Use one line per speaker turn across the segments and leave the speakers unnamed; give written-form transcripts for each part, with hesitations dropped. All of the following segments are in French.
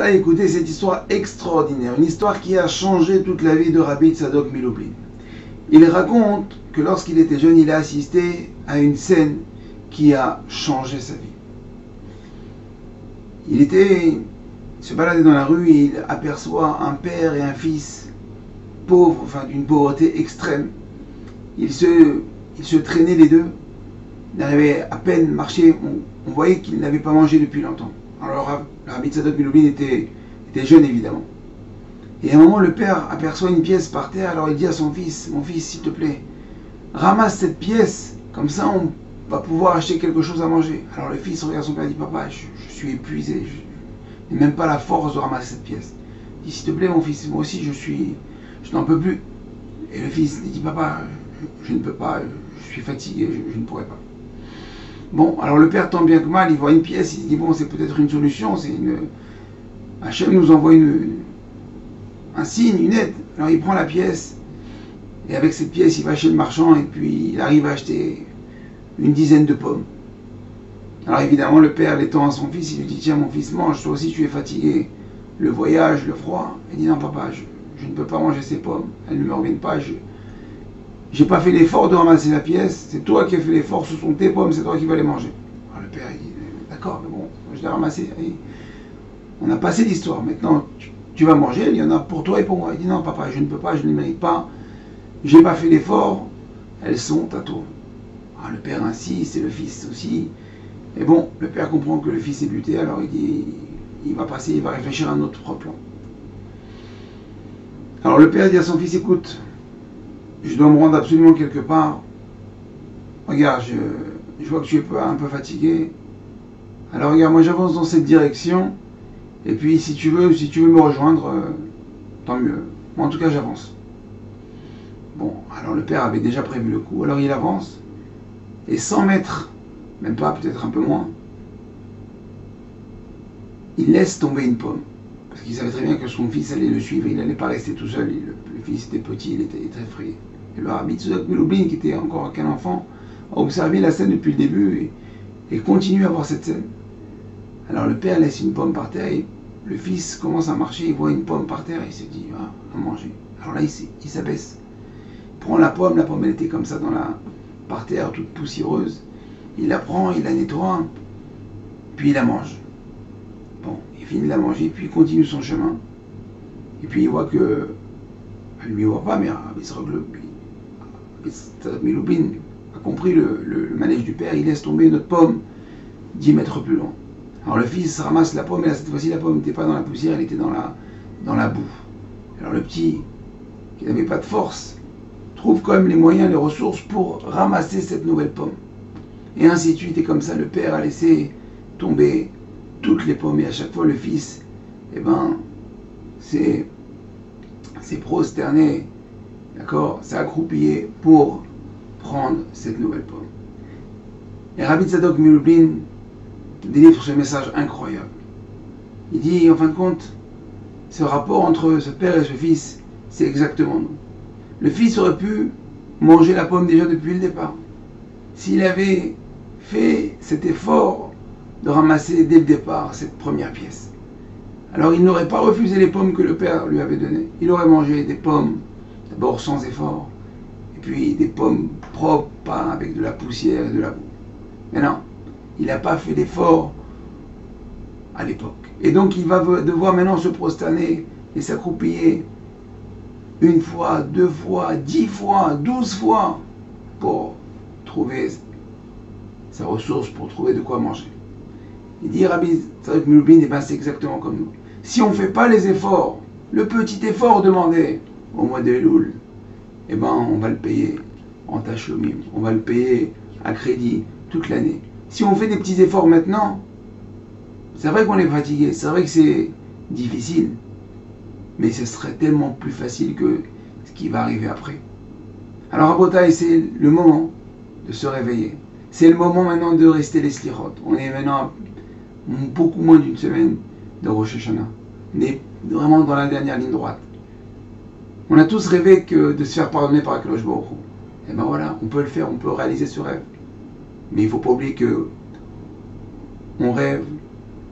Rabotai, écoutez cette histoire extraordinaire, une histoire qui a changé toute la vie de Rabbi Tzadok Milublin. Il raconte que lorsqu'il était jeune, il a assisté à une scène qui a changé sa vie. Il se baladait dans la rue et il aperçoit un père et un fils pauvres, enfin d'une pauvreté extrême. Ils se traînaient les deux, ils n'arrivaient à peine à marcher, on voyait qu'ils n'avaient pas mangé depuis longtemps. Alors Rabbi Tzadok Milublin était jeune évidemment. Et à un moment le père aperçoit une pièce par terre, alors il dit à son fils, mon fils s'il te plaît, ramasse cette pièce, comme ça on va pouvoir acheter quelque chose à manger. Alors le fils regarde son père et dit, papa, je suis épuisé, je n'ai même pas la force de ramasser cette pièce. Il dit, s'il te plaît mon fils, moi aussi je n'en peux plus. Et le fils dit, papa, je ne peux pas, je suis fatigué, je ne pourrai pas. Bon, alors le père, tant bien que mal, il voit une pièce, il dit, bon, c'est peut-être une solution, Hachem nous envoie un signe, une aide. Alors il prend la pièce, et avec cette pièce, il va chez le marchand, et puis il arrive à acheter une dizaine de pommes. Alors évidemment, le père, l'étend à son fils, il lui dit, tiens mon fils, mange, toi aussi tu es fatigué, le voyage, le froid. Il dit, non papa, je ne peux pas manger ces pommes, elles ne me reviennent pas, j'ai pas fait l'effort de ramasser la pièce, c'est toi qui as fait l'effort, ce sont tes pommes, c'est toi qui vas les manger. Alors le père, il dit, d'accord, mais bon, je l'ai ramassé. On a passé l'histoire, maintenant tu vas manger, il y en a pour toi et pour moi. Il dit, non papa, je ne peux pas, je ne les mérite pas, j'ai pas fait l'effort, elles sont à toi. Alors le père insiste, et le fils aussi. Et bon, le père comprend que le fils est buté, alors il dit, il va réfléchir à un autre plan. Alors le père dit à son fils, écoute, je dois me rendre absolument quelque part. Regarde, je vois que tu es un peu fatigué. Alors regarde, moi j'avance dans cette direction. Et puis si tu veux me rejoindre, tant mieux. Moi en tout cas j'avance. Bon, alors le père avait déjà prévu le coup. Alors il avance. Et 100 mètres, même pas, peut-être un peu moins, il laisse tomber une pomme. Parce qu'il savait très bien que son fils allait le suivre. Il n'allait pas rester tout seul. Le fils était petit, il était très effrayé. Et le Rabbi Tzadok Milublin, qui était encore qu'un enfant, a observé la scène depuis le début et continue à voir cette scène. Alors le père laisse une pomme par terre et le fils commence à marcher, il voit une pomme par terre et il se dit, ah, à manger. Alors là, il s'abaisse. Il prend la pomme elle était comme ça par terre, toute poussiéreuse. Il la prend, il la nettoie, puis il la mange. Bon, il finit de la manger, puis il continue son chemin. Et puis il voit que, elle ne lui voit pas, mais Milublin a compris le manège du père, il laisse tomber une autre pomme 10 mètres plus loin. Alors le fils ramasse la pomme, et là, cette fois-ci la pomme n'était pas dans la poussière, elle était dans la boue. Alors le petit, qui n'avait pas de force, trouve quand même les moyens, les ressources pour ramasser cette nouvelle pomme. Et ainsi de suite, et comme ça le père a laissé tomber toutes les pommes, et à chaque fois le fils, s'est prosterné, d'accord, s'est accroupillé pour prendre cette nouvelle pomme. Et Rabbi Tzadok Milublin délivre ce message incroyable. Il dit, en fin de compte, ce rapport entre ce père et ce fils, c'est exactement nous. Le fils aurait pu manger la pomme déjà depuis le départ. S'il avait fait cet effort de ramasser dès le départ cette première pièce. Alors il n'aurait pas refusé les pommes que le père lui avait données. Il aurait mangé des pommes, d'abord sans effort, et puis des pommes propres, pas avec de la poussière et de la boue. Mais non, il n'a pas fait d'effort à l'époque. Et donc il va devoir maintenant se prosterner et s'accroupiller 1 fois, 2 fois, 10 fois, 12 fois pour trouver sa ressource, pour trouver de quoi manger. Il dit Rabbi Tzadok Milublin, c'est exactement comme nous. Si on ne fait pas les efforts, le petit effort demandé au mois de Elul, on va le payer en tachlomim, on va le payer à crédit toute l'année. Si on fait des petits efforts maintenant, c'est vrai qu'on est fatigué, c'est vrai que c'est difficile, mais ce serait tellement plus facile que ce qui va arriver après. Alors Rabotai, c'est le moment de se réveiller. C'est le moment maintenant de rester les slichot. On est maintenant à beaucoup moins d'une semaine de Rosh Hashanah. On est vraiment dans la dernière ligne droite. On a tous rêvé de se faire pardonner par Akadosh Baruch Hu. Et voilà, on peut le faire, on peut réaliser ce rêve. Mais il ne faut pas oublier que on rêve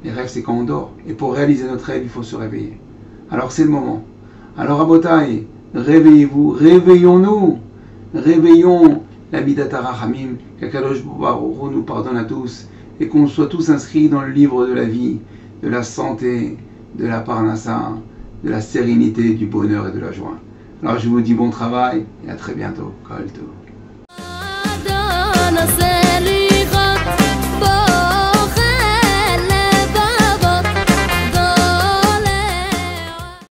Les rêves, c'est quand on dort. Et pour réaliser notre rêve, il faut se réveiller. Alors c'est le moment. Alors Rabotai, réveillez-vous, réveillons-nous. Réveillons la Midat HaRachamim, qu'Akadosh Baruch Hu nous pardonne à tous, et qu'on soit tous inscrits dans le livre de la vie, de la santé, de la parnassa, de la sérénité, du bonheur et de la joie. Alors je vous dis bon travail et à très bientôt. Kol Tov.